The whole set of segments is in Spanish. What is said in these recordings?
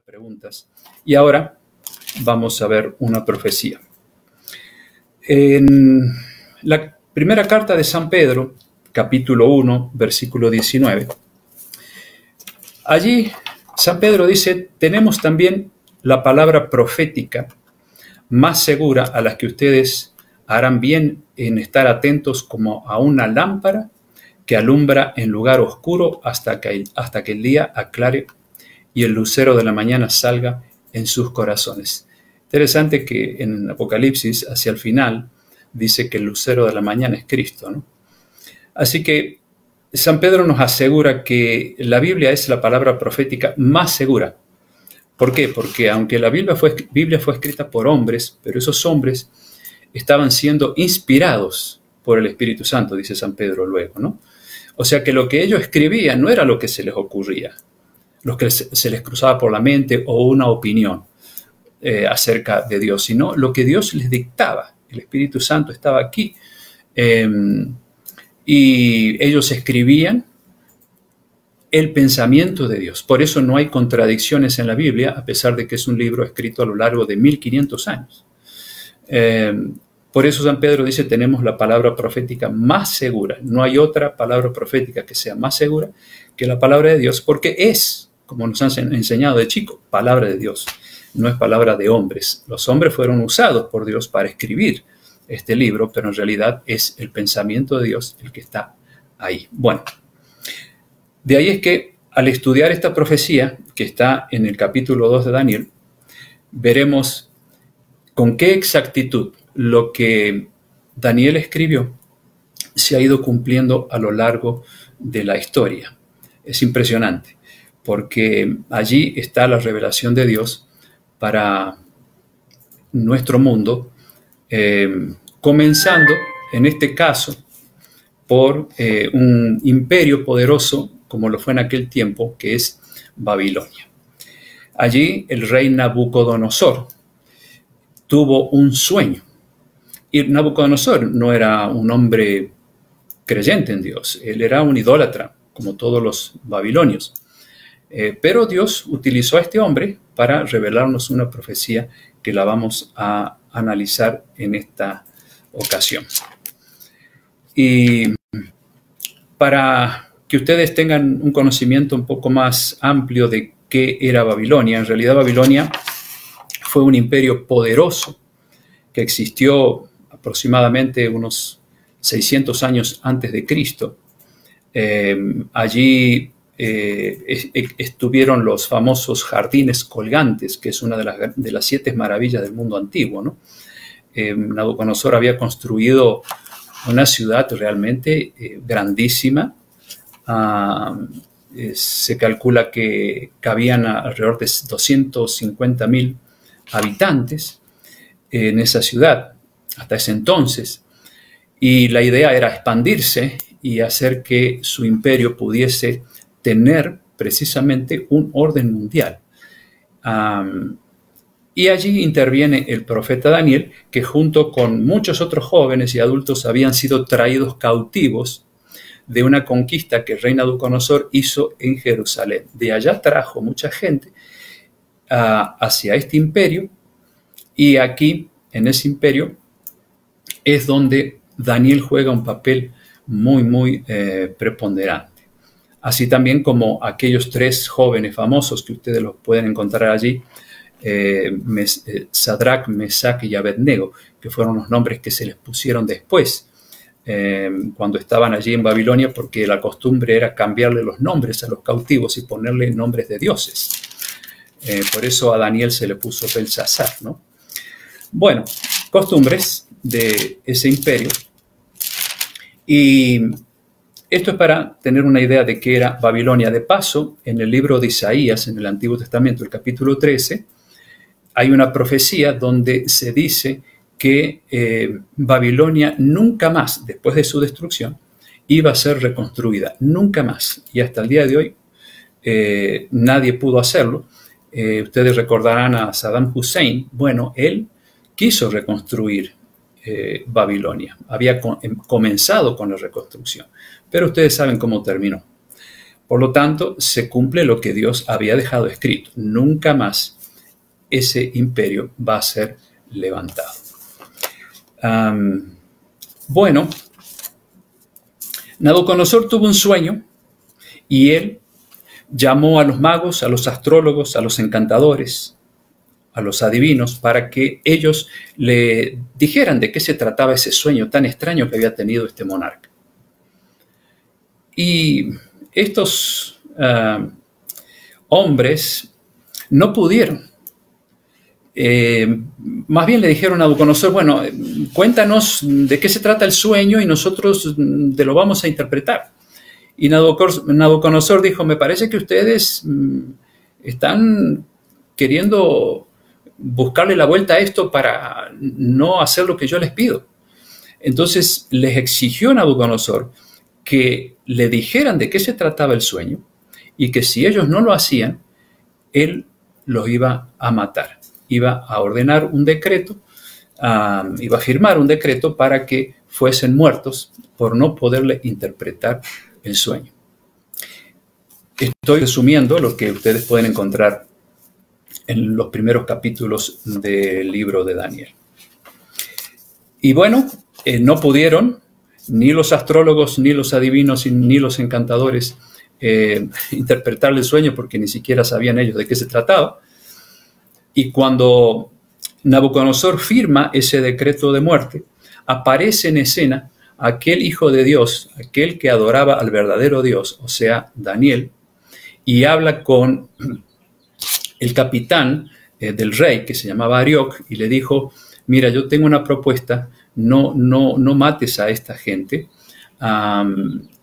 preguntas. Y ahora vamos a ver una profecía. En la primera carta de San Pedro, capítulo 1, versículo 19, allí San Pedro dice: tenemos también la palabra profética más segura, a la que ustedes harán bien en estar atentos como a una lámpara que alumbra en lugar oscuro hasta que el día aclare y el lucero de la mañana salga en sus corazones. Interesante que en Apocalipsis, hacia el final, dice que el lucero de la mañana es Cristo, ¿no? Así que San Pedro nos asegura que la Biblia es la palabra profética más segura. ¿Por qué? Porque aunque la Biblia fue escrita por hombres, pero esos hombres estaban siendo inspirados por el Espíritu Santo, dice San Pedro luego, ¿no? O sea que lo que ellos escribían no era lo que se les ocurría, lo que se les cruzaba por la mente o una opinión acerca de Dios, sino lo que Dios les dictaba. El Espíritu Santo estaba aquí y ellos escribían el pensamiento de Dios. Por eso no hay contradicciones en la Biblia, a pesar de que es un libro escrito a lo largo de 1500 años. Por eso San Pedro dice: tenemos la palabra profética más segura. No hay otra palabra profética que sea más segura que la palabra de Dios, porque es, como nos han enseñado de chico, palabra de Dios. No es palabra de hombres. Los hombres fueron usados por Dios para escribir este libro, pero en realidad es el pensamiento de Dios el que está ahí. Bueno, de ahí es que al estudiar esta profecía, que está en el capítulo 2 de Daniel, veremos con qué exactitud lo que Daniel escribió se ha ido cumpliendo a lo largo de la historia. Es impresionante, porque allí está la revelación de Dios para nuestro mundo, comenzando, en este caso, por un imperio poderoso, como lo fue en aquel tiempo, que es Babilonia. Allí el rey Nabucodonosor tuvo un sueño. Y Nabucodonosor no era un hombre creyente en Dios, él era un idólatra, como todos los babilonios. Pero Dios utilizó a este hombre para revelarnos una profecía que la vamos a analizar en esta ocasión. Y para que ustedes tengan un conocimiento un poco más amplio de qué era Babilonia, en realidad Babilonia fue un imperio poderoso que existió aproximadamente unos 600 años antes de Cristo. Allí estuvieron los famosos jardines colgantes, que es una de las 7 maravillas del mundo antiguo, ¿no? Nabucodonosor había construido una ciudad realmente grandísima. Se calcula que cabían alrededor de 250.000 habitantes en esa ciudad hasta ese entonces, y la idea era expandirse y hacer que su imperio pudiese tener precisamente un orden mundial. Y allí interviene el profeta Daniel, que junto con muchos otros jóvenes y adultos habían sido traídos cautivos de una conquista que el rey Nabucodonosor hizo en Jerusalén. De allá trajo mucha gente hacia este imperio, y aquí, en ese imperio, es donde Daniel juega un papel muy preponderante. Así también como aquellos 3 jóvenes famosos que ustedes los pueden encontrar allí, Sadrach, Mesach y Abednego, que fueron los nombres que se les pusieron después, cuando estaban allí en Babilonia, porque la costumbre era cambiarle los nombres a los cautivos y ponerle nombres de dioses. Por eso a Daniel se le puso Belsasar, ¿no? Bueno, costumbres de ese imperio. Y esto es para tener una idea de qué era Babilonia. De paso, en el libro de Isaías, en el Antiguo Testamento, el capítulo 13, hay una profecía donde se dice que Babilonia nunca más, después de su destrucción, iba a ser reconstruida. Nunca más. Y hasta el día de hoy nadie pudo hacerlo. Ustedes recordarán a Saddam Hussein. Bueno, él quiso reconstruir Babilonia. Había comenzado con la reconstrucción, pero ustedes saben cómo terminó. Por lo tanto, se cumple lo que Dios había dejado escrito. Nunca más ese imperio va a ser levantado. Bueno, Nabucodonosor tuvo un sueño y él llamó a los magos, a los astrólogos, a los encantadores, a los adivinos, para que ellos le dijeran de qué se trataba ese sueño tan extraño que había tenido este monarca. Y estos hombres no pudieron. Más bien le dijeron a Nabucodonosor, bueno, cuéntanos de qué se trata el sueño y nosotros te lo vamos a interpretar. Y Nabucodonosor dijo, me parece que ustedes están queriendo buscarle la vuelta a esto para no hacer lo que yo les pido. Entonces les exigió a Nabucodonosor que le dijeran de qué se trataba el sueño y que si ellos no lo hacían, él los iba a matar. Iba a ordenar un decreto, iba a firmar un decreto para que fuesen muertos por no poderle interpretar el sueño. Estoy resumiendo lo que ustedes pueden encontrar en los primeros capítulos del libro de Daniel. Y bueno, no pudieron ni los astrólogos, ni los adivinos, ni los encantadores interpretar el sueño porque ni siquiera sabían ellos de qué se trataba. Y cuando Nabucodonosor firma ese decreto de muerte, aparece en escena aquel hijo de Dios, aquel que adoraba al verdadero Dios, o sea, Daniel, y habla con el capitán del rey, que se llamaba Arioc, y le dijo, mira, yo tengo una propuesta, no mates a esta gente,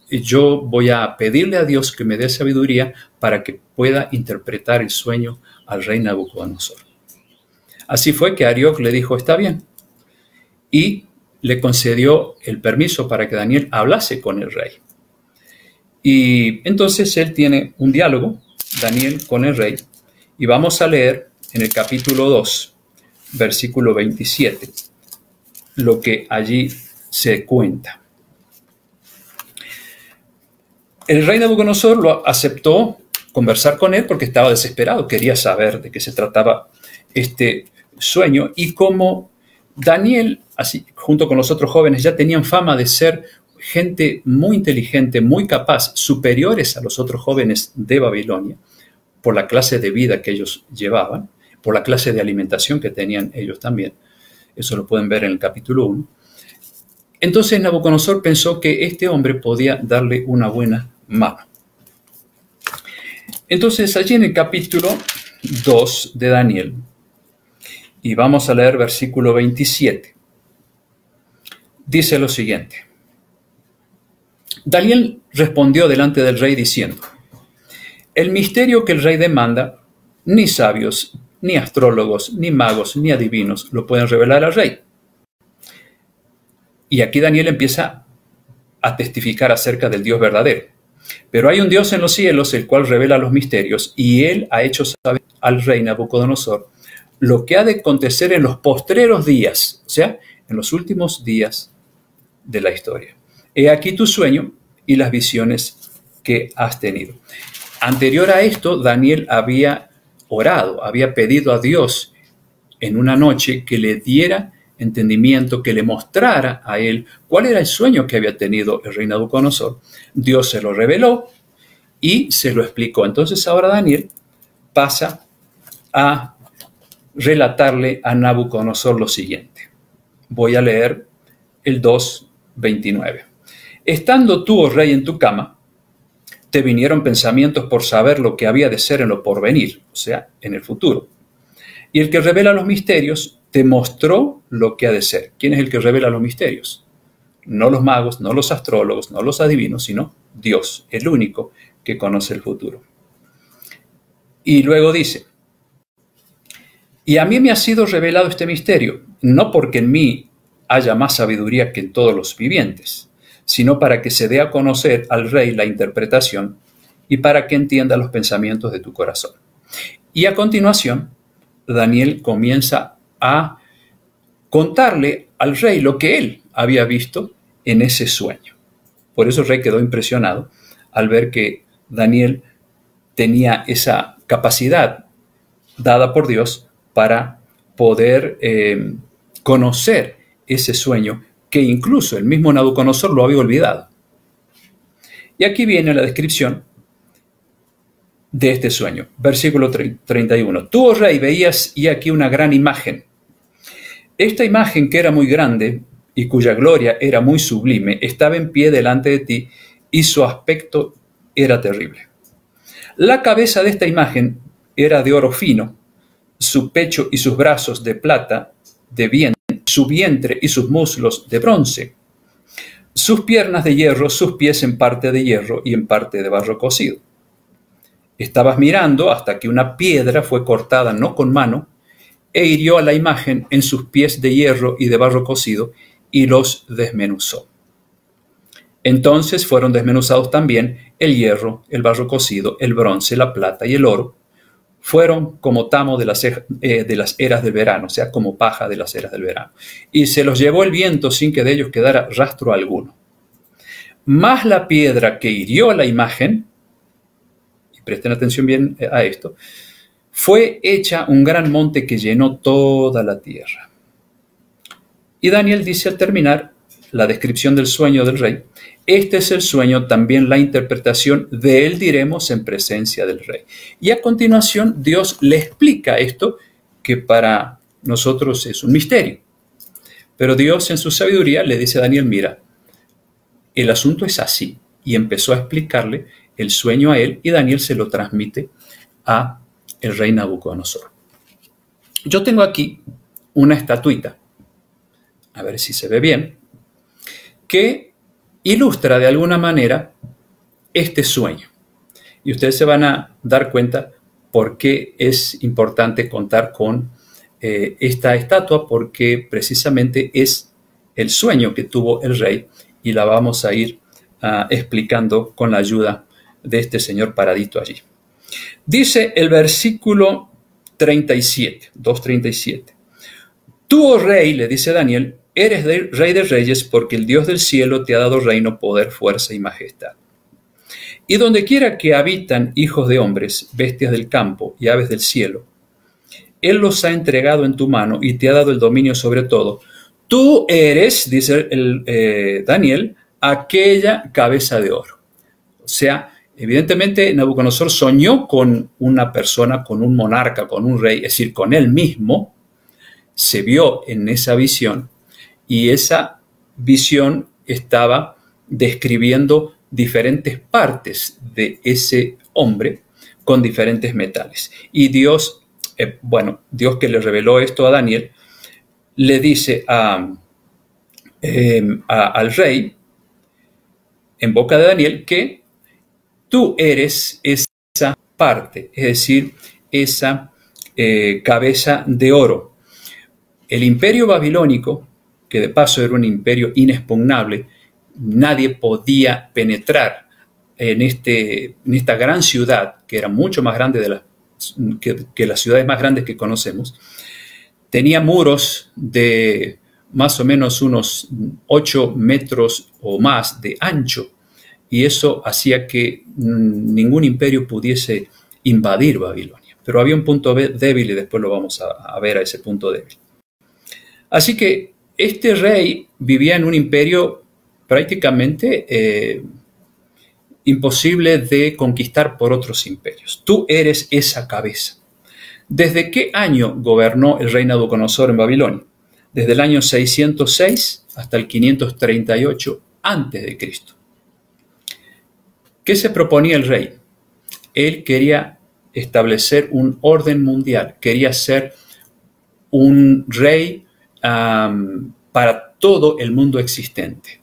yo voy a pedirle a Dios que me dé sabiduría para que pueda interpretar el sueño al rey Nabucodonosor. Así fue que Arioc le dijo, está bien, y le concedió el permiso para que Daniel hablase con el rey. Y entonces él tiene un diálogo, Daniel con el rey, y vamos a leer en el capítulo 2, versículo 27, lo que allí se cuenta. El rey Nabucodonosor lo aceptó conversar con él porque estaba desesperado, quería saber de qué se trataba este sueño, y como Daniel, así, junto con los otros jóvenes, ya tenían fama de ser gente muy inteligente, muy capaz, superiores a los otros jóvenes de Babilonia, por la clase de vida que ellos llevaban, por la clase de alimentación que tenían ellos también. Eso lo pueden ver en el capítulo 1. Entonces Nabucodonosor pensó que este hombre podía darle una buena mano. Entonces allí en el capítulo 2 de Daniel, y vamos a leer versículo 27, dice lo siguiente. Daniel respondió delante del rey diciendo, el misterio que el rey demanda, ni sabios, ni astrólogos, ni magos, ni adivinos lo pueden revelar al rey. Y aquí Daniel empieza a testificar acerca del Dios verdadero. Pero hay un Dios en los cielos, el cual revela los misterios, y él ha hecho saber al rey Nabucodonosor lo que ha de acontecer en los postreros días, o sea, en los últimos días de la historia. He aquí tu sueño y las visiones que has tenido. Anterior a esto, Daniel había orado, había pedido a Dios en una noche que le diera entendimiento, que le mostrara a él cuál era el sueño que había tenido el rey Nabucodonosor. Dios se lo reveló y se lo explicó. Entonces ahora Daniel pasa a relatarle a Nabucodonosor lo siguiente. Voy a leer el 2:29. Estando tú, oh rey, en tu cama, te vinieron pensamientos por saber lo que había de ser en lo porvenir, o sea, en el futuro. Y el que revela los misterios te mostró lo que ha de ser. ¿Quién es el que revela los misterios? No los magos, no los astrólogos, no los adivinos, sino Dios, el único que conoce el futuro. Y luego dice, y a mí me ha sido revelado este misterio, no porque en mí haya más sabiduría que en todos los vivientes, sino para que se dé a conocer al rey la interpretación y para que entienda los pensamientos de tu corazón. Y a continuación, Daniel comienza a contarle al rey lo que él había visto en ese sueño. Por eso el rey quedó impresionado al ver que Daniel tenía esa capacidad dada por Dios para poder conocer ese sueño que incluso el mismo Nabucodonosor lo había olvidado. Y aquí viene la descripción de este sueño. Versículo 31. Tú, oh rey, veías y aquí una gran imagen. Esta imagen, que era muy grande y cuya gloria era muy sublime, estaba en pie delante de ti y su aspecto era terrible. La cabeza de esta imagen era de oro fino, su pecho y sus brazos de plata, de bien, su vientre y sus muslos de bronce, sus piernas de hierro, sus pies en parte de hierro y en parte de barro cocido. Estabas mirando hasta que una piedra fue cortada no con mano e hirió a la imagen en sus pies de hierro y de barro cocido y los desmenuzó. Entonces fueron desmenuzados también el hierro, el barro cocido, el bronce, la plata y el oro. Fueron como tamo de las eras del verano, o sea, como paja de las eras del verano. Y se los llevó el viento sin que de ellos quedara rastro alguno. Mas la piedra que hirió a la imagen, y presten atención bien a esto, fue hecha un gran monte que llenó toda la tierra. Y Daniel dice al terminar la descripción del sueño del rey: este es el sueño, también la interpretación, de él diremos en presencia del rey. Y a continuación Dios le explica esto, que para nosotros es un misterio. Pero Dios en su sabiduría le dice a Daniel: mira, el asunto es así. Y empezó a explicarle el sueño a él, y Daniel se lo transmite a el rey Nabucodonosor. Yo tengo aquí una estatuita, a ver si se ve bien, que ilustra de alguna manera este sueño. Y ustedes se van a dar cuenta por qué es importante contar con esta estatua, porque precisamente es el sueño que tuvo el rey, y la vamos a ir explicando con la ayuda de este señor paradito allí. Dice el versículo 37, 2:37. Tú, oh rey, le dice Daniel, eres rey de reyes, porque el Dios del cielo te ha dado reino, poder, fuerza y majestad. Y donde quiera que habitan hijos de hombres, bestias del campo y aves del cielo, Él los ha entregado en tu mano y te ha dado el dominio sobre todo. Tú eres, dice Daniel, aquella cabeza de oro. O sea, evidentemente Nabucodonosor soñó con una persona, con un monarca, con un rey, es decir, con él mismo. Se vio en esa visión, y esa visión estaba describiendo diferentes partes de ese hombre con diferentes metales. Y Dios, Dios que le reveló esto a Daniel, le dice al rey, en boca de Daniel, que tú eres esa parte, es decir, esa cabeza de oro. El imperio babilónico, que de paso era un imperio inexpugnable, nadie podía penetrar en esta gran ciudad, que era mucho más grande que las ciudades más grandes que conocemos. Tenía muros de más o menos unos 8 metros o más de ancho, y eso hacía que ningún imperio pudiese invadir Babilonia. Pero había un punto débil, y después lo vamos a ver a ese punto débil. Así que este rey vivía en un imperio prácticamente imposible de conquistar por otros imperios. Tú eres esa cabeza. ¿Desde qué año gobernó el rey Nabucodonosor en Babilonia? Desde el año 606 hasta el 538 a.C. ¿Qué se proponía el rey? Él quería establecer un orden mundial, quería ser un rey para todo el mundo existente.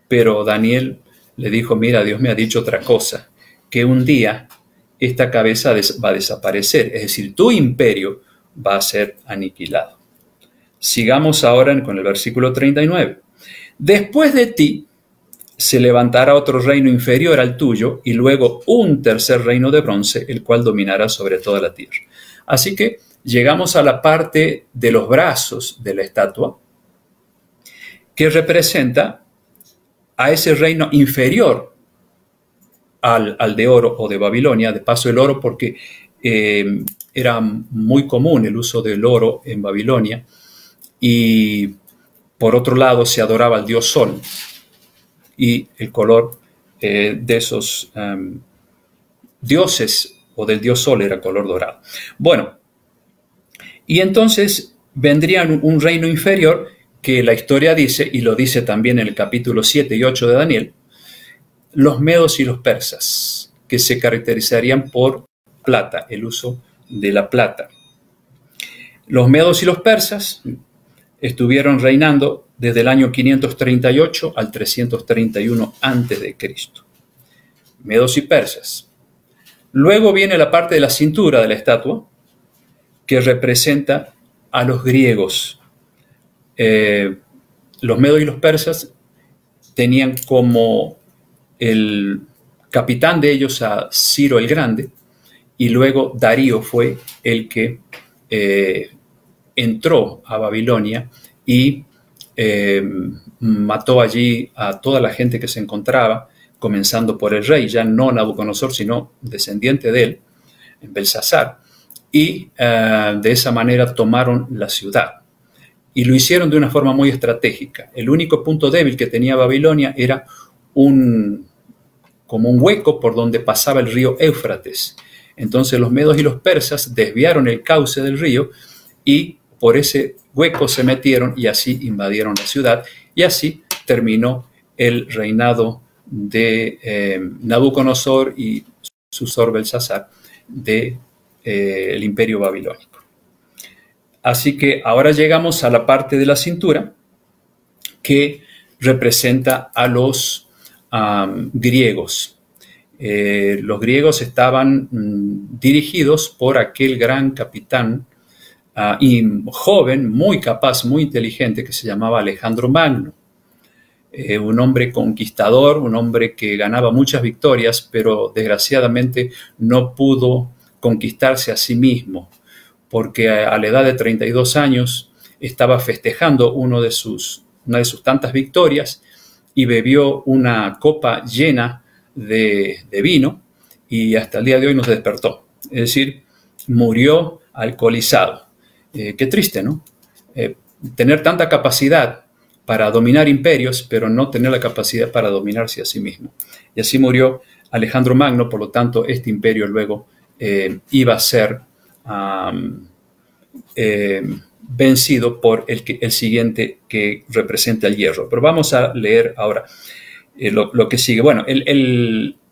Pero Daniel le dijo: mira, Dios me ha dicho otra cosa, que un día esta cabeza va a desaparecer, es decir, tu imperio va a ser aniquilado. Sigamos ahora con el versículo 39. Después de ti se levantará otro reino inferior al tuyo, y luego un tercer reino de bronce, el cual dominará sobre toda la tierra. Así que llegamos a la parte de los brazos de la estatua, que representa a ese reino inferior al de oro o de Babilonia. De paso, el oro porque era muy común el uso del oro en Babilonia, y por otro lado se adoraba al dios Sol, y el color de esos dioses o del dios Sol era color dorado. Bueno, y entonces vendría un reino inferior que la historia dice, y lo dice también en el capítulo 7 y 8 de Daniel, los medos y los persas, que se caracterizarían por plata, el uso de la plata. Los medos y los persas estuvieron reinando desde el año 538 al 331 a.C. Medos y persas. Luego viene la parte de la cintura de la estatua, que representa a los griegos. Los medos y los persas tenían como el capitán de ellos a Ciro el Grande, y luego Darío fue el que entró a Babilonia y mató allí a toda la gente que se encontraba, comenzando por el rey, ya no Nabucodonosor, sino descendiente de él, Belsasar, y de esa manera tomaron la ciudad. Y lo hicieron de una forma muy estratégica. El único punto débil que tenía Babilonia era como un hueco por donde pasaba el río Éufrates. Entonces los medos y los persas desviaron el cauce del río y por ese hueco se metieron y así invadieron la ciudad, y así terminó el reinado de Nabucodonosor y sucesor Belsasar del imperio babilónico. Así que ahora llegamos a la parte de la cintura que representa a los griegos. Los griegos estaban dirigidos por aquel gran capitán y joven, muy capaz, muy inteligente, que se llamaba Alejandro Magno. Un hombre conquistador, un hombre que ganaba muchas victorias, pero desgraciadamente no pudo conquistarse a sí mismo, porque a la edad de 32 años estaba festejando una de sus tantas victorias y bebió una copa llena de vino y hasta el día de hoy no se despertó. Es decir, murió alcoholizado. Qué triste, ¿no? Tener tanta capacidad para dominar imperios, pero no tener la capacidad para dominarse a sí mismo. Y así murió Alejandro Magno. Por lo tanto, este imperio luego iba a ser vencido por el siguiente, que representa el hierro. Pero vamos a leer ahora lo que sigue. Bueno,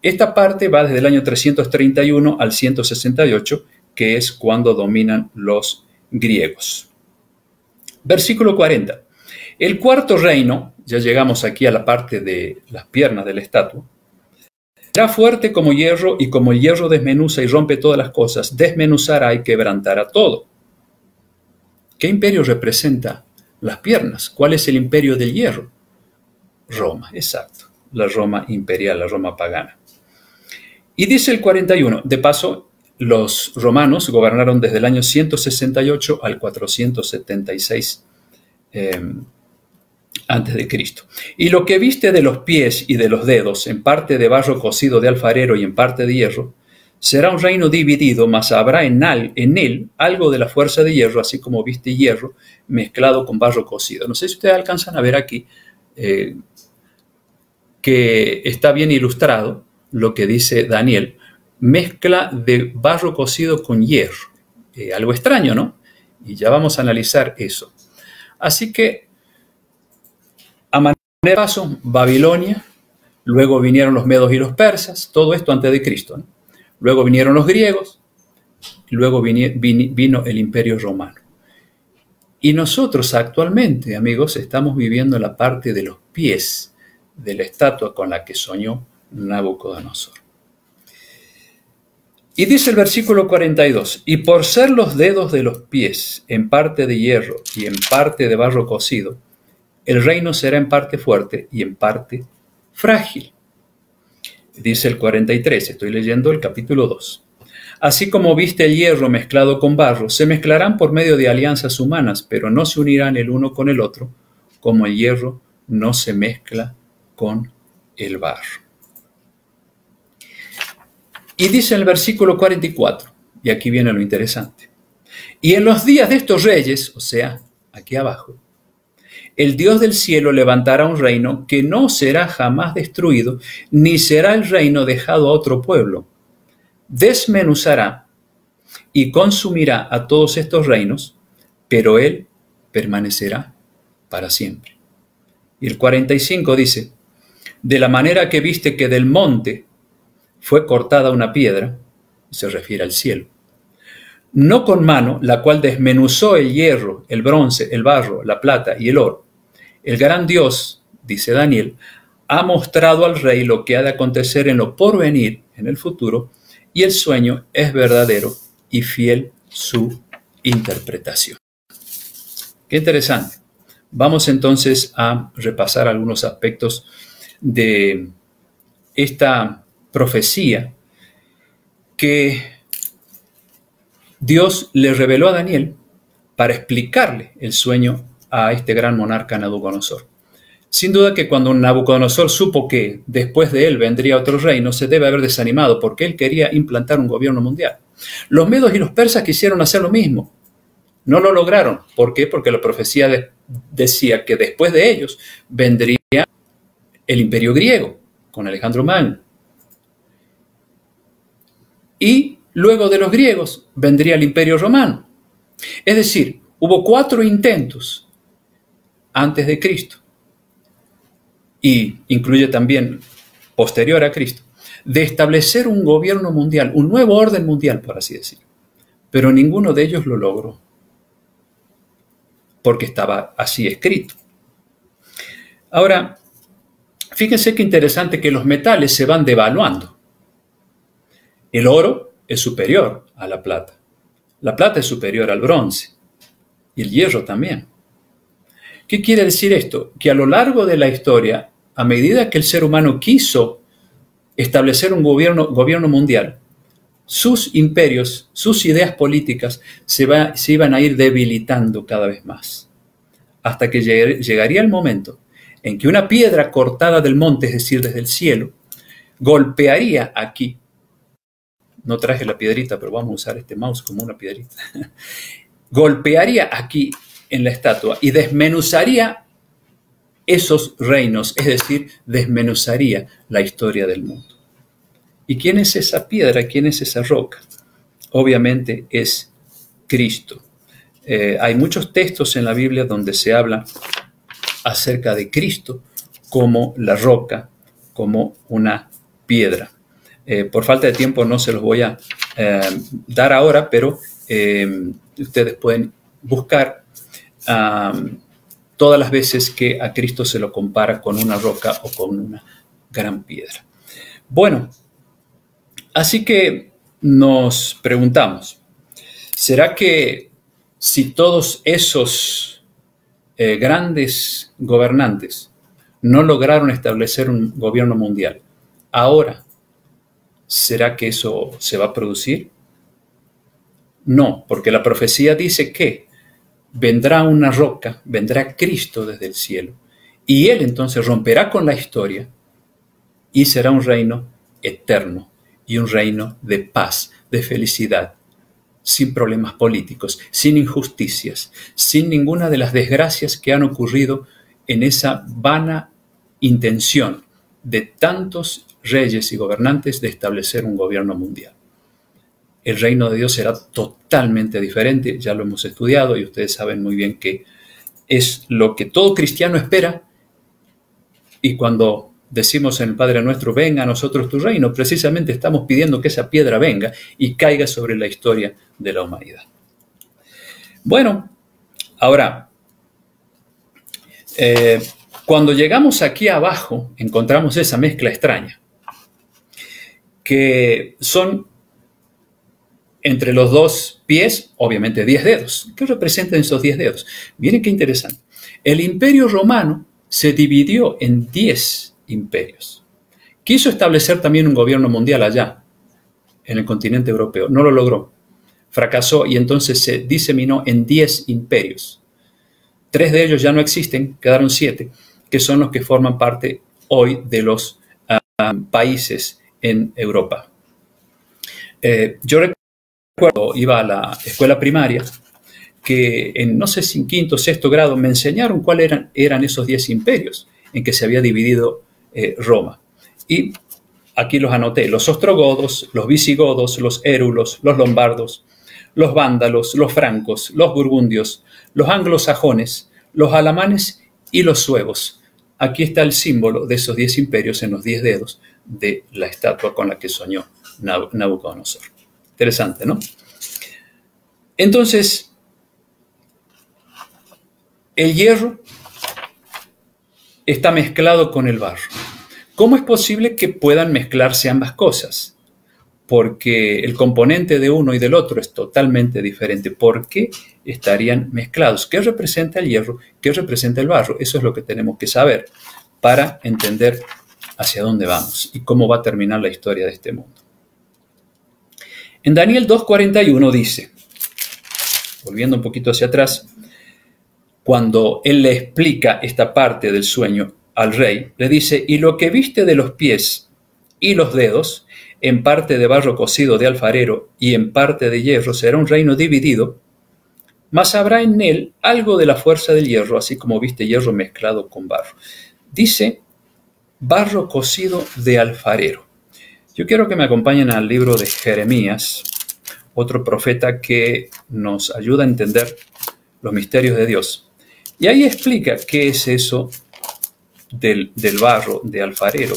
esta parte va desde el año 331 al 168, que es cuando dominan los griegos. Versículo 40. El cuarto reino, ya llegamos aquí a la parte de las piernas de la estatua, será fuerte como hierro, y como el hierro desmenuza y rompe todas las cosas, desmenuzará y quebrantará todo. ¿Qué imperio representa las piernas? ¿Cuál es el imperio del hierro? Roma, exacto. La Roma imperial, la Roma pagana. Y dice el 41, de paso, los romanos gobernaron desde el año 168 al 476 antes de Cristo. Y lo que viste de los pies y de los dedos, en parte de barro cocido de alfarero y en parte de hierro, será un reino dividido, mas habrá en él algo de la fuerza de hierro, así como viste hierro mezclado con barro cocido. No sé si ustedes alcanzan a ver aquí que está bien ilustrado lo que dice Daniel. Mezcla de barro cocido con hierro. Algo extraño, ¿no? Y ya vamos a analizar eso. Así que, a manera de paso, Babilonia, luego vinieron los medos y los persas, todo esto antes de Cristo, ¿no? Luego vinieron los griegos, y luego vino el imperio romano. Y nosotros actualmente, amigos, estamos viviendo la parte de los pies de la estatua con la que soñó Nabucodonosor. Y dice el versículo 42, y por ser los dedos de los pies en parte de hierro y en parte de barro cocido, el reino será en parte fuerte y en parte frágil. Dice el 43, estoy leyendo el capítulo 2. Así como viste el hierro mezclado con barro, se mezclarán por medio de alianzas humanas, pero no se unirán el uno con el otro, como el hierro no se mezcla con el barro. Y dice en el versículo 44, y aquí viene lo interesante. Y en los días de estos reyes, o sea, aquí abajo, el Dios del cielo levantará un reino que no será jamás destruido, ni será el reino dejado a otro pueblo. Desmenuzará y consumirá a todos estos reinos, pero él permanecerá para siempre. Y el 45 dice, de la manera que viste que del monte fue cortada una piedra, se refiere al cielo, no con mano, la cual desmenuzó el hierro, el bronce, el barro, la plata y el oro. El gran Dios, dice Daniel, ha mostrado al rey lo que ha de acontecer en lo porvenir, en el futuro, y el sueño es verdadero y fiel su interpretación. Qué interesante. Vamos entonces a repasar algunos aspectos de esta profecía que Dios le reveló a Daniel para explicarle el sueño a este gran monarca Nabucodonosor. Sin duda que cuando Nabucodonosor supo que después de él vendría otro reino, se debe haber desanimado porque él quería implantar un gobierno mundial. Los medos y los persas quisieron hacer lo mismo. No lo lograron. ¿Por qué? Porque la profecía decía que después de ellos vendría el imperio griego con Alejandro Magno. Y luego de los griegos vendría el imperio romano. Es decir, hubo 4 intentos antes de Cristo, y incluye también posterior a Cristo, de establecer un gobierno mundial, un nuevo orden mundial, por así decirlo. Pero ninguno de ellos lo logró, porque estaba así escrito. Ahora, fíjense qué interesante que los metales se van devaluando. El oro es superior a la plata es superior al bronce, y el hierro también. ¿Qué quiere decir esto? Que a lo largo de la historia, a medida que el ser humano quiso establecer un gobierno mundial, sus imperios, sus ideas políticas se iban a ir debilitando cada vez más, hasta que llegaría el momento en que una piedra cortada del monte, es decir, desde el cielo, golpearía aquí. No traje la piedrita, pero vamos a usar este mouse como una piedrita. Golpearía aquí en la estatua y desmenuzaría esos reinos, es decir, desmenuzaría la historia del mundo. ¿Y quién es esa piedra? ¿Quién es esa roca? Obviamente es Cristo. Hay muchos textos en la Biblia donde se habla acerca de Cristo como la roca, como una piedra. Por falta de tiempo no se los voy a dar ahora, pero ustedes pueden buscar todas las veces que a Cristo se lo compara con una roca o con una gran piedra. Bueno, así que nos preguntamos, ¿será que si todos esos grandes gobernantes no lograron establecer un gobierno mundial, ahora, ¿será que eso se va a producir? No, porque la profecía dice que vendrá una roca, vendrá Cristo desde el cielo, y Él entonces romperá con la historia y será un reino eterno y un reino de paz, de felicidad, sin problemas políticos, sin injusticias, sin ninguna de las desgracias que han ocurrido en esa vana intención de tantos reyes y gobernantes de establecer un gobierno mundial. El reino de Dios será totalmente diferente, ya lo hemos estudiado y ustedes saben muy bien que es lo que todo cristiano espera. Y cuando decimos en el Padre Nuestro, venga a nosotros tu reino, precisamente estamos pidiendo que esa piedra venga y caiga sobre la historia de la humanidad. Bueno, ahora, cuando llegamos aquí abajo, encontramos esa mezcla extraña, que son entre los 2 pies, obviamente 10 dedos. ¿Qué representan esos 10 dedos? Miren qué interesante. El imperio romano se dividió en 10 imperios. Quiso establecer también un gobierno mundial allá, en el continente europeo. No lo logró. Fracasó y entonces se diseminó en 10 imperios. 3 de ellos ya no existen, quedaron 7, que son los que forman parte hoy de los países en Europa. Yo recuerdo, iba a la escuela primaria, que en, no sé si en quinto o sexto grado me enseñaron cuáles eran esos 10 imperios en que se había dividido Roma. Y aquí los anoté: los ostrogodos, los visigodos, los érulos, los lombardos, los vándalos, los francos, los burgundios, los anglosajones, los alamanes y los suevos. Aquí está el símbolo de esos 10 imperios en los 10 dedos de la estatua con la que soñó Nabucodonosor. Interesante, ¿no? Entonces, el hierro está mezclado con el barro. ¿Cómo es posible que puedan mezclarse ambas cosas? Porque el componente de uno y del otro es totalmente diferente. ¿Por qué estarían mezclados? ¿Qué representa el hierro? ¿Qué representa el barro? Eso es lo que tenemos que saber para entender hacia dónde vamos y cómo va a terminar la historia de este mundo. En Daniel 2:41 dice, volviendo un poquito hacia atrás, cuando él le explica esta parte del sueño al rey, le dice: y lo que viste de los pies y los dedos, en parte de barro cocido de alfarero y en parte de hierro, será un reino dividido, mas habrá en él algo de la fuerza del hierro, así como viste hierro mezclado con barro. Dice barro cocido de alfarero. Yo quiero que me acompañen al libro de Jeremías, otro profeta que nos ayuda a entender los misterios de Dios. Y ahí explica qué es eso del barro de alfarero,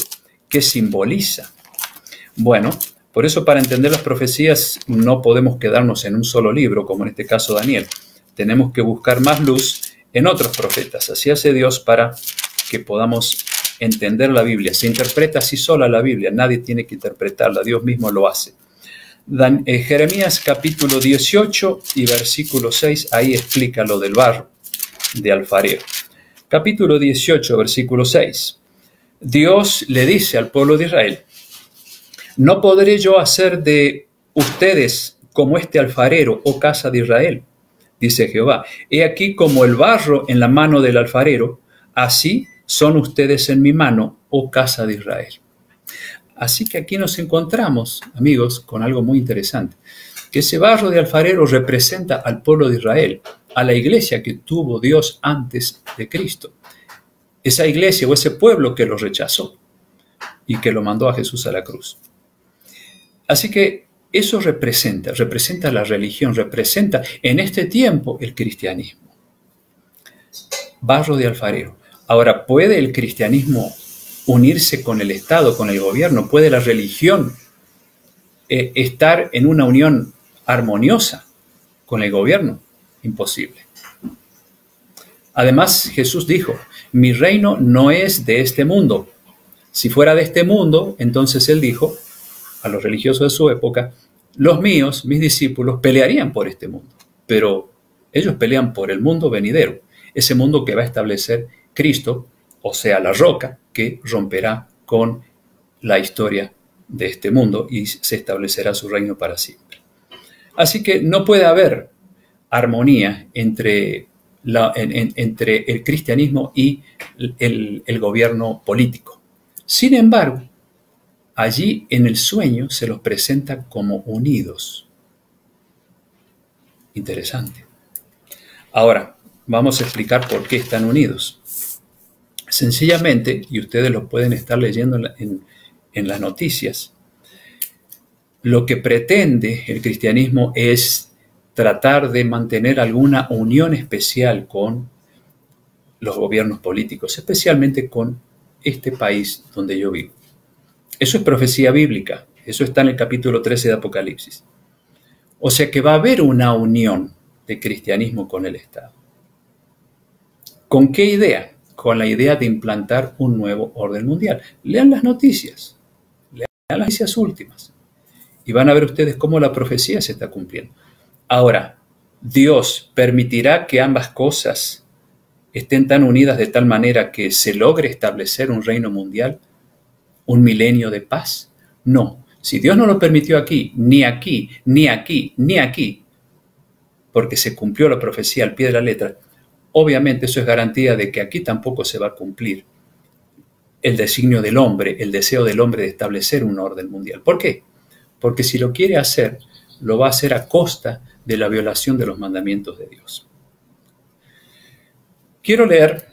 qué simboliza. Bueno, por eso para entender las profecías no podemos quedarnos en un solo libro, como en este caso Daniel. Tenemos que buscar más luz en otros profetas. Así hace Dios para que podamos entender la Biblia. Se interpreta así sola la Biblia, nadie tiene que interpretarla, Dios mismo lo hace. Jeremías capítulo 18 y versículo 6, ahí explica lo del barro de alfarero. Capítulo 18, versículo 6. Dios le dice al pueblo de Israel: ¿no podré yo hacer de ustedes como este alfarero, oh casa de Israel? Dice Jehová: he aquí como el barro en la mano del alfarero, así son ustedes en mi mano, oh casa de Israel. Así que aquí nos encontramos, amigos, con algo muy interesante, que ese barro de alfarero representa al pueblo de Israel, a la iglesia que tuvo Dios antes de Cristo. Esa iglesia o ese pueblo que lo rechazó y que lo mandó a Jesús a la cruz. Así que eso representa la religión, representa en este tiempo el cristianismo. Barro de alfarero. Ahora, ¿puede el cristianismo unirse con el Estado, con el gobierno? ¿Puede la religión estar en una unión armoniosa con el gobierno? Imposible. Además, Jesús dijo: mi reino no es de este mundo. Si fuera de este mundo, entonces él dijo a los religiosos de su época: los míos, mis discípulos, pelearían por este mundo, pero ellos pelean por el mundo venidero, ese mundo que va a establecer Cristo, o sea, la roca que romperá con la historia de este mundo y se establecerá su reino para siempre. Así que no puede haber armonía entre el cristianismo y el gobierno político. Sin embargo, allí en el sueño se los presenta como unidos. Interesante. Ahora, vamos a explicar por qué están unidos. Sencillamente, y ustedes lo pueden estar leyendo en las noticias, lo que pretende el cristianismo es tratar de mantener alguna unión especial con los gobiernos políticos, especialmente con este país donde yo vivo. Eso es profecía bíblica, eso está en el capítulo 13 de Apocalipsis. O sea que va a haber una unión de cristianismo con el Estado. ¿Con qué idea? Con la idea de implantar un nuevo orden mundial. Lean las noticias, lean las noticias últimas y van a ver ustedes cómo la profecía se está cumpliendo. Ahora, ¿Dios permitirá que ambas cosas estén tan unidas de tal manera que se logre establecer un reino mundial, un milenio de paz? No. Si Dios no lo permitió aquí, ni aquí, ni aquí, ni aquí, porque se cumplió la profecía al pie de la letra, obviamente eso es garantía de que aquí tampoco se va a cumplir el designio del hombre, el deseo del hombre de establecer un orden mundial. ¿Por qué? porque si lo quiere hacer, lo va a hacer a costa de la violación de los mandamientos de Dios. Quiero leer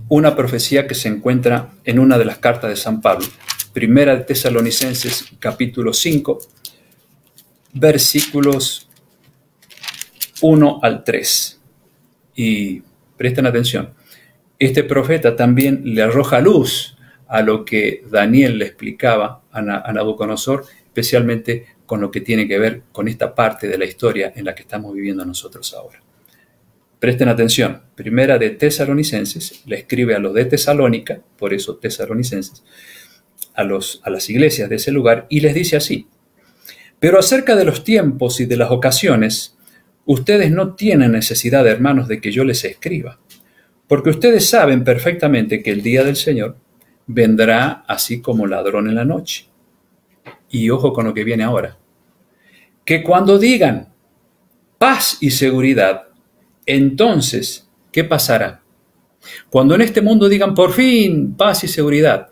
una profecía que se encuentra en una de las cartas de San Pablo, Primera de Tesalonicenses, capítulo 5, versículos 1 al 3. Y presten atención, este profeta también le arroja luz a lo que Daniel le explicaba a Nabucodonosor, especialmente con lo que tiene que ver con esta parte de la historia en la que estamos viviendo nosotros ahora. Presten atención, Primera de Tesalonicenses le escribe a los de Tesalónica, por eso Tesalonicenses, a las iglesias de ese lugar, y les dice así: pero acerca de los tiempos y de las ocasiones, ustedes no tienen necesidad, hermanos, de que yo les escriba, porque ustedes saben perfectamente que el día del Señor vendrá así como ladrón en la noche. Y ojo con lo que viene ahora, que cuando digan paz y seguridad, entonces, ¿qué pasará? Cuando en este mundo digan por fin paz y seguridad,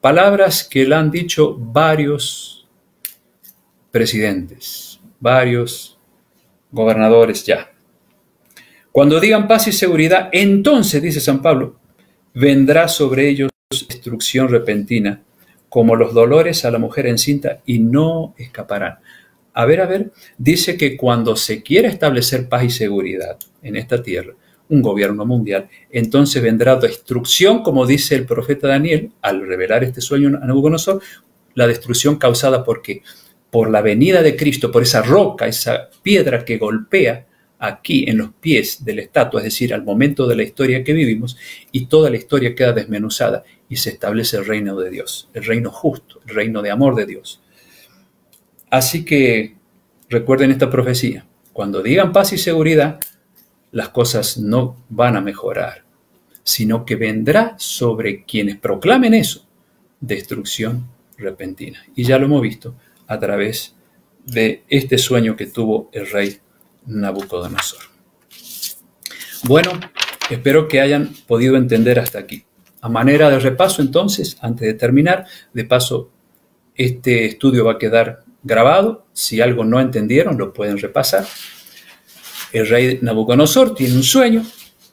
palabras que le han dicho varios presidentes, varios gobernadores ya. Cuando digan paz y seguridad, entonces, dice San Pablo, vendrá sobre ellos destrucción repentina, como los dolores a la mujer encinta, y no escaparán. A ver, dice que cuando se quiera establecer paz y seguridad en esta tierra, un gobierno mundial, entonces vendrá destrucción, como dice el profeta Daniel, al revelar este sueño a Nabucodonosor, la destrucción causada ¿por qué? Por la venida de Cristo, por esa roca, esa piedra que golpea aquí en los pies de la estatua, es decir, al momento de la historia que vivimos, y toda la historia queda desmenuzada y se establece el reino de Dios, el reino justo, el reino de amor de Dios. Así que recuerden esta profecía, cuando digan paz y seguridad, las cosas no van a mejorar, sino que vendrá sobre quienes proclamen eso, destrucción repentina. Y ya lo hemos visto a través de este sueño que tuvo el rey Nabucodonosor. Bueno, espero que hayan podido entender hasta aquí. A manera de repaso, entonces, antes de terminar, de paso, este estudio va a quedar grabado. Si algo no entendieron, lo pueden repasar. El rey Nabucodonosor tiene un sueño,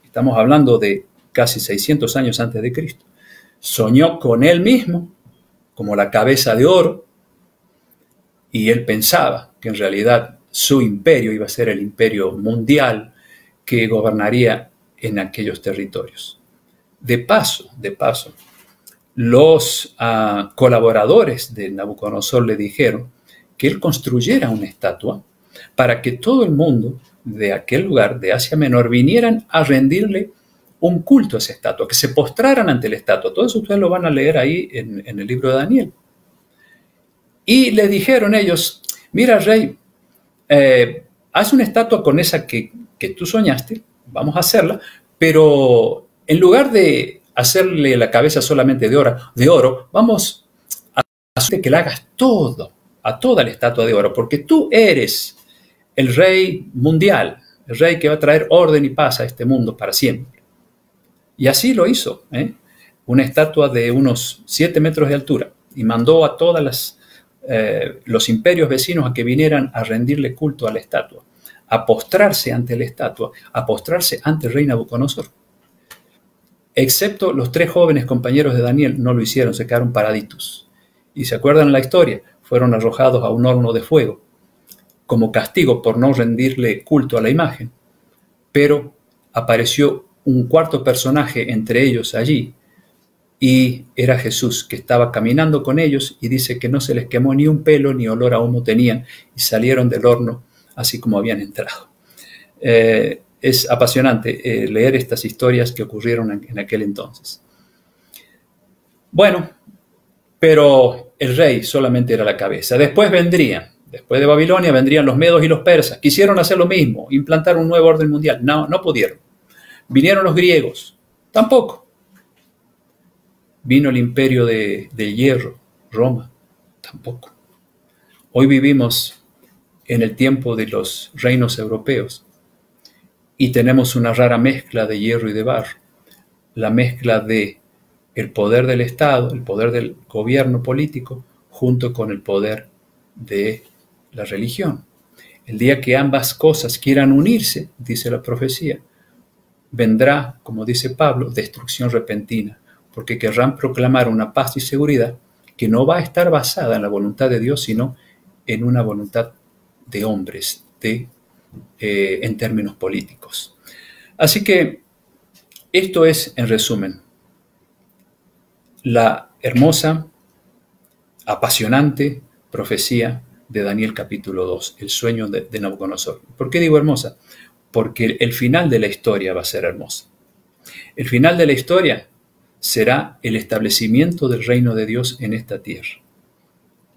estamos hablando de casi 600 años antes de Cristo. Soñó con él mismo, como la cabeza de oro, y él pensaba que en realidad su imperio iba a ser el imperio mundial que gobernaría en aquellos territorios. De paso, los colaboradores de Nabucodonosor le dijeron que él construyera una estatua para que todo el mundo de aquel lugar, de Asia Menor, vinieran a rendirle un culto a esa estatua, que se postraran ante la estatua. Todo eso ustedes lo van a leer ahí en el libro de Daniel. Y le dijeron ellos: mira, rey, haz una estatua con esa que tú soñaste, vamos a hacerla, pero en lugar de hacerle la cabeza solamente de oro, vamos a hacer que la hagas a toda la estatua de oro, porque tú eres el rey mundial, el rey que va a traer orden y paz a este mundo para siempre. Y así lo hizo, una estatua de unos 7 metros de altura, y mandó a todos los imperios vecinos a que vinieran a rendirle culto a la estatua, a postrarse ante la estatua, a postrarse ante el rey Nabucodonosor. Excepto los 3 jóvenes compañeros de Daniel, no lo hicieron, se quedaron paraditos. Y se acuerdan la historia, fueron arrojados a un horno de fuego, como castigo por no rendirle culto a la imagen. Pero apareció un cuarto personaje entre ellos allí, y era Jesús, que estaba caminando con ellos, y dice que no se les quemó ni un pelo, ni olor a humo tenían, y salieron del horno así como habían entrado. Es apasionante leer estas historias que ocurrieron en aquel entonces. Bueno, pero el rey solamente era la cabeza. Después de Babilonia vendrían los medos y los persas. Quisieron hacer lo mismo, implantar un nuevo orden mundial. No pudieron. Vinieron los griegos. Tampoco. Vino el imperio de hierro, Roma. Tampoco. Hoy vivimos en el tiempo de los reinos europeos y tenemos una rara mezcla de hierro y de barro. La mezcla de el poder del Estado, el poder del gobierno político, junto con el poder de la religión. El día que ambas cosas quieran unirse, dice la profecía, vendrá, como dice Pablo, destrucción repentina, porque querrán proclamar una paz y seguridad que no va a estar basada en la voluntad de Dios, sino en una voluntad de hombres, en términos políticos. Así que esto es, en resumen, la hermosa, apasionante profecía de Daniel capítulo 2, el sueño de Nabucodonosor. ¿Por qué digo hermosa? Porque el final de la historia va a ser hermoso. El final de la historia será el establecimiento del reino de Dios en esta tierra.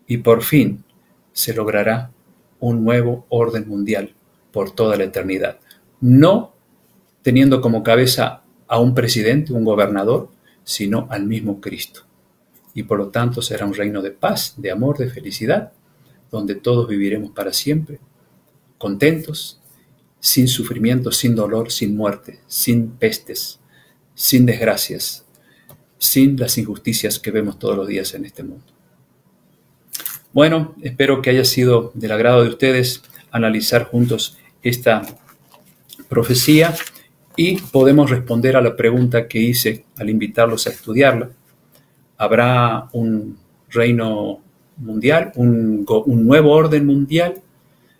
Y por fin se logrará un nuevo orden mundial por toda la eternidad. No teniendo como cabeza a un presidente, un gobernador, sino al mismo Cristo. Y por lo tanto será un reino de paz, de amor, de felicidad, donde todos viviremos para siempre, contentos, sin sufrimiento, sin dolor, sin muerte, sin pestes, sin desgracias, sin las injusticias que vemos todos los días en este mundo. Bueno, espero que haya sido del agrado de ustedes analizar juntos esta profecía y podemos responder a la pregunta que hice al invitarlos a estudiarla. ¿Habrá un reino mundial, un nuevo orden mundial?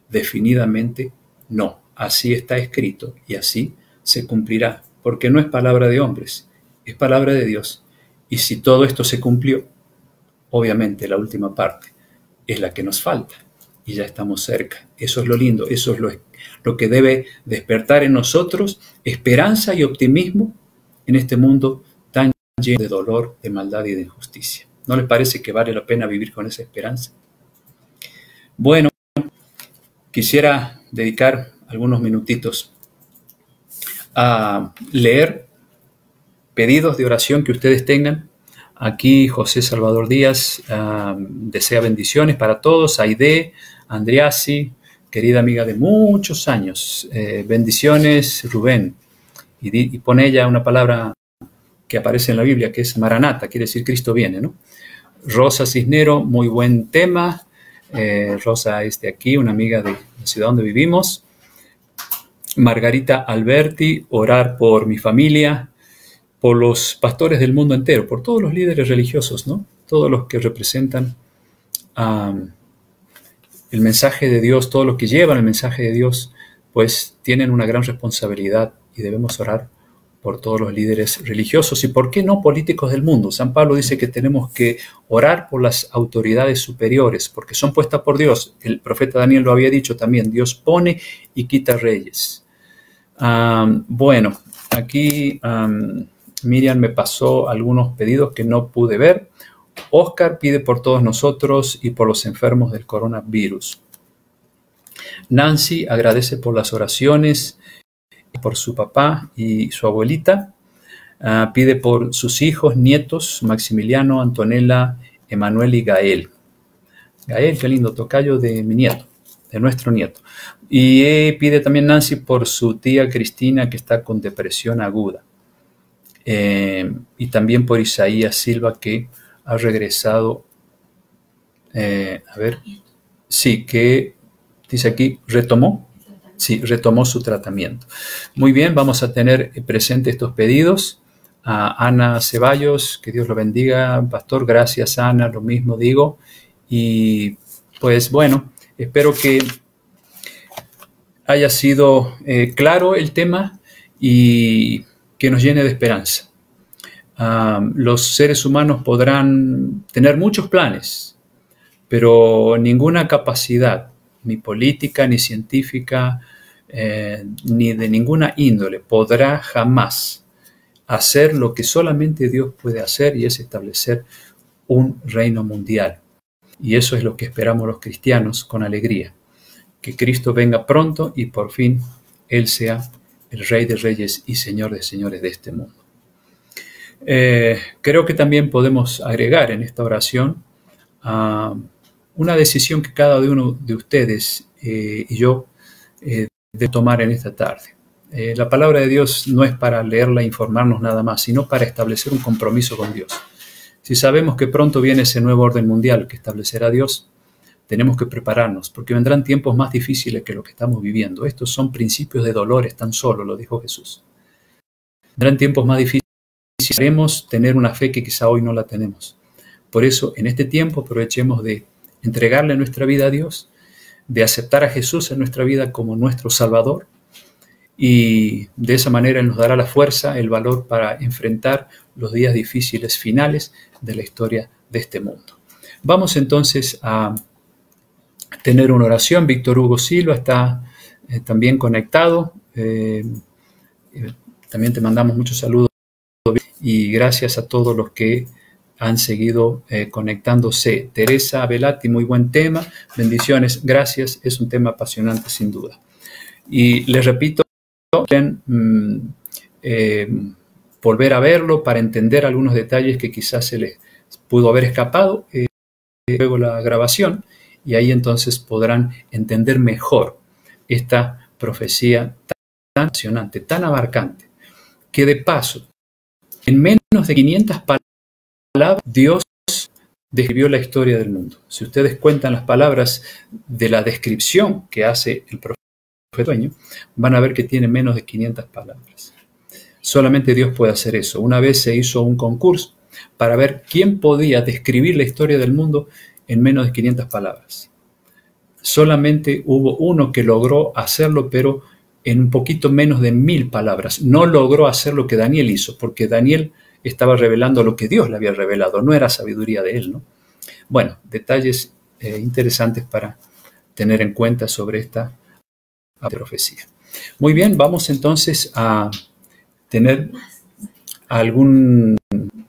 Definidamente no. Así está escrito y así se cumplirá, porque no es palabra de hombres, es palabra de Dios. Y si todo esto se cumplió, obviamente la última parte es la que nos falta y ya estamos cerca. Eso es lo lindo, eso es lo que debe despertar en nosotros esperanza y optimismo en este mundo tan lleno de dolor, de maldad y de injusticia. ¿No les parece que vale la pena vivir con esa esperanza? Bueno, quisiera dedicar algunos minutitos a leer pedidos de oración que ustedes tengan. Aquí José Salvador Díaz desea bendiciones para todos. Aide Andriasi, querida amiga de muchos años. Bendiciones, Rubén. Y pone ella una palabra que aparece en la Biblia, que es Maranata, quiere decir Cristo viene, ¿no? Rosa Cisnero, muy buen tema. Rosa es de aquí, una amiga de la ciudad donde vivimos. Margarita Alberti, orar por mi familia, por los pastores del mundo entero, por todos los líderes religiosos, ¿no? Todos los que representan el mensaje de Dios, todos los que llevan el mensaje de Dios, pues tienen una gran responsabilidad y debemos orar por todos los líderes religiosos y, ¿por qué no, políticos del mundo? San Pablo dice que tenemos que orar por las autoridades superiores, porque son puestas por Dios. El profeta Daniel lo había dicho también, Dios pone y quita reyes. Bueno, aquí Miriam me pasó algunos pedidos que no pude ver. Oscar pide por todos nosotros y por los enfermos del coronavirus. Nancy agradece por las oraciones, por su papá y su abuelita. Pide por sus hijos, nietos, Maximiliano, Antonella, Emanuel y Gael. Gael, qué lindo, tocayo de mi nieto, de nuestro nieto. Y pide también Nancy por su tía Cristina, que está con depresión aguda. Y también por Isaías Silva, que ha regresado, que dice aquí, retomó su tratamiento. Muy bien, vamos a tener presente estos pedidos. A Ana Ceballos, que Dios lo bendiga, pastor, gracias Ana, lo mismo digo. Y pues bueno, espero que haya sido claro el tema y que nos llene de esperanza. Los seres humanos podrán tener muchos planes, pero ninguna capacidad, ni política, ni científica, ni de ninguna índole, podrá jamás hacer lo que solamente Dios puede hacer, y es establecer un reino mundial. Y eso es lo que esperamos los cristianos con alegría, que Cristo venga pronto y por fin Él sea el Rey de Reyes y Señor de Señores de este mundo. Creo que también podemos agregar en esta oración una decisión que cada uno de ustedes y yo de tomar en esta tarde. La palabra de Dios no es para leerla e informarnos nada más, sino para establecer un compromiso con Dios. Si sabemos que pronto viene ese nuevo orden mundial que establecerá Dios, tenemos que prepararnos, porque vendrán tiempos más difíciles que lo que estamos viviendo. Estos son principios de dolores tan solo, lo dijo Jesús. Vendrán tiempos más difíciles. Queremos tener una fe que quizá hoy no la tenemos. Por eso, en este tiempo, aprovechemos de entregarle nuestra vida a Dios, de aceptar a Jesús en nuestra vida como nuestro Salvador, y de esa manera Él nos dará la fuerza, el valor para enfrentar los días difíciles finales de la historia de este mundo. Vamos entonces a tener una oración. Víctor Hugo Silva está también conectado. También te mandamos muchos saludos y gracias a todos los que han seguido conectándose. Teresa Velati, muy buen tema. Bendiciones, gracias. Es un tema apasionante sin duda. Y les repito, volver a verlo para entender algunos detalles que quizás se les pudo haber escapado. Luego la grabación y ahí entonces podrán entender mejor esta profecía tan apasionante, tan abarcante, que de paso, en menos de 500 palabras, Dios describió la historia del mundo. Si ustedes cuentan las palabras de la descripción que hace el profeta, van a ver que tiene menos de 500 palabras. Solamente Dios puede hacer eso. Una vez se hizo un concurso para ver quién podía describir la historia del mundo en menos de 500 palabras. Solamente hubo uno que logró hacerlo, pero en un poquito menos de 1000 palabras. No logró hacer lo que Daniel hizo, porque Daniel estaba revelando lo que Dios le había revelado, no era sabiduría de él, ¿no? Bueno, detalles interesantes para tener en cuenta sobre esta profecía. Muy bien, vamos entonces a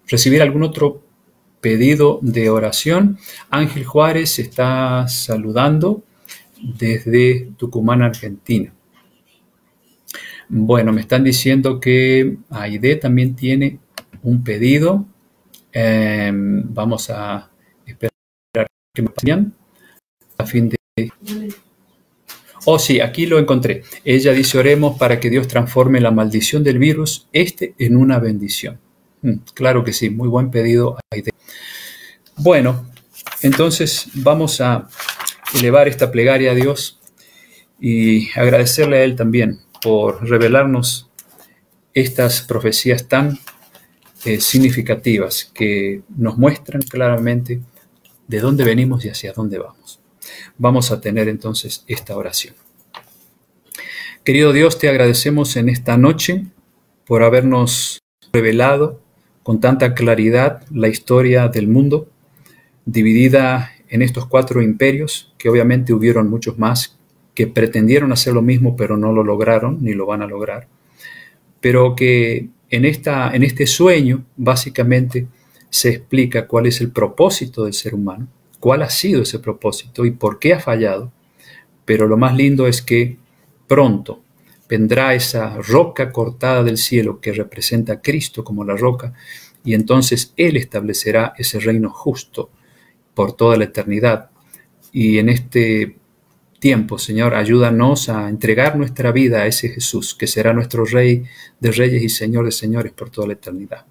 recibir algún otro pedido de oración. Ángel Juárez está saludando desde Tucumán, Argentina. Bueno, me están diciendo que Aide también tiene un pedido. Vamos a esperar que me vayan a fin de... Oh, sí, aquí lo encontré. Ella dice, oremos para que Dios transforme la maldición del virus en una bendición. Claro que sí, muy buen pedido, Aide. Bueno, entonces vamos a elevar esta plegaria a Dios y agradecerle a Él también por revelarnos estas profecías tan significativas que nos muestran claramente de dónde venimos y hacia dónde vamos. Vamos a tener entonces esta oración. Querido Dios, te agradecemos en esta noche por habernos revelado con tanta claridad la historia del mundo, dividida en estos 4 imperios, que obviamente hubieron muchos más que pretendieron hacer lo mismo, pero no lo lograron, ni lo van a lograr. Pero que en este sueño, básicamente, se explica cuál es el propósito del ser humano, cuál ha sido ese propósito y por qué ha fallado. Pero lo más lindo es que pronto vendrá esa roca cortada del cielo que representa a Cristo como la roca, y entonces Él establecerá ese reino justo por toda la eternidad. Y en este tiempo, Señor, ayúdanos a entregar nuestra vida a ese Jesús, que será nuestro Rey de reyes y Señor de señores por toda la eternidad.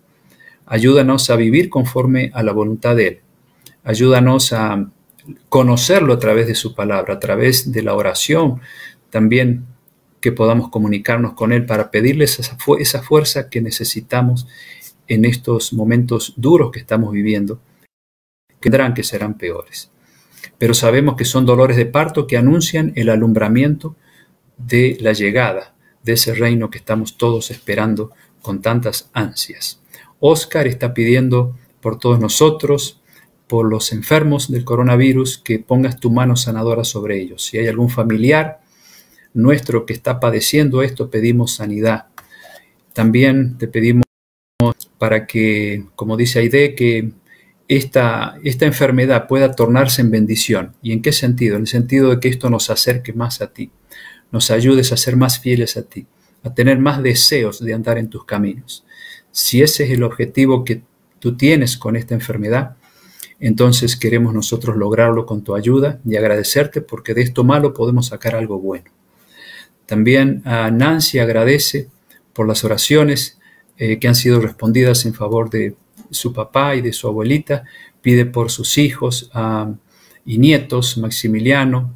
Ayúdanos a vivir conforme a la voluntad de Él. Ayúdanos a conocerlo a través de su palabra, a través de la oración, también que podamos comunicarnos con Él para pedirles esa fuerza que necesitamos en estos momentos duros que estamos viviendo, que tendrán que serán peores. Pero sabemos que son dolores de parto que anuncian el alumbramiento de la llegada de ese reino que estamos todos esperando con tantas ansias. Oscar está pidiendo por todos nosotros, por los enfermos del coronavirus, que pongas tu mano sanadora sobre ellos. Si hay algún familiar nuestro que está padeciendo esto, pedimos sanidad. También te pedimos para que, como dice Aide, que esta enfermedad pueda tornarse en bendición. ¿Y en qué sentido? En el sentido de que esto nos acerque más a ti, nos ayudes a ser más fieles a ti, a tener más deseos de andar en tus caminos. Si ese es el objetivo que tú tienes con esta enfermedad, entonces queremos nosotros lograrlo con tu ayuda y agradecerte, porque de esto malo podemos sacar algo bueno. También a Nancy agradece por las oraciones que han sido respondidas en favor de su papá y de su abuelita, pide por sus hijos y nietos, Maximiliano,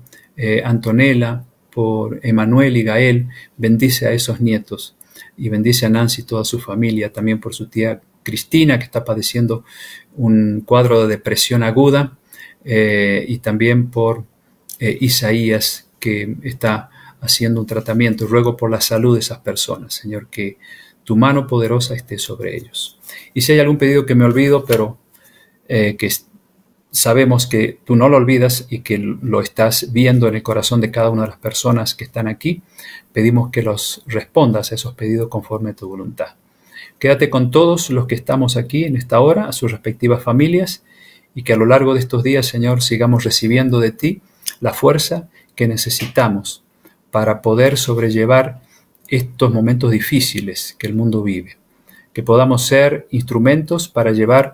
Antonella, por Emanuel y Gael. Bendice a esos nietos y bendice a Nancy y toda su familia, también por su tía Cristina, que está padeciendo un cuadro de depresión aguda, y también por Isaías, que está haciendo un tratamiento. Ruego por la salud de esas personas, Señor, que tu mano poderosa esté sobre ellos. Y si hay algún pedido que me olvido, pero que sabemos que tú no lo olvidas y que lo estás viendo en el corazón de cada una de las personas que están aquí, pedimos que los respondas a esos pedidos conforme a tu voluntad. Quédate con todos los que estamos aquí en esta hora, a sus respectivas familias, y que a lo largo de estos días, Señor, sigamos recibiendo de ti la fuerza que necesitamos para poder sobrellevar estos momentos difíciles que el mundo vive. Que podamos ser instrumentos para llevar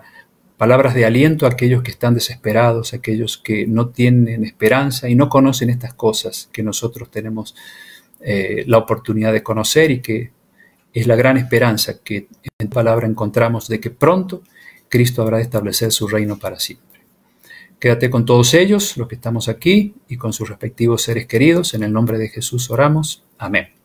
palabras de aliento a aquellos que están desesperados, a aquellos que no tienen esperanza y no conocen estas cosas que nosotros tenemos la oportunidad de conocer, y que es la gran esperanza que en tu palabra encontramos de que pronto Cristo habrá de establecer su reino para siempre. Quédate con todos ellos, los que estamos aquí, y con sus respectivos seres queridos. En el nombre de Jesús oramos. Amén.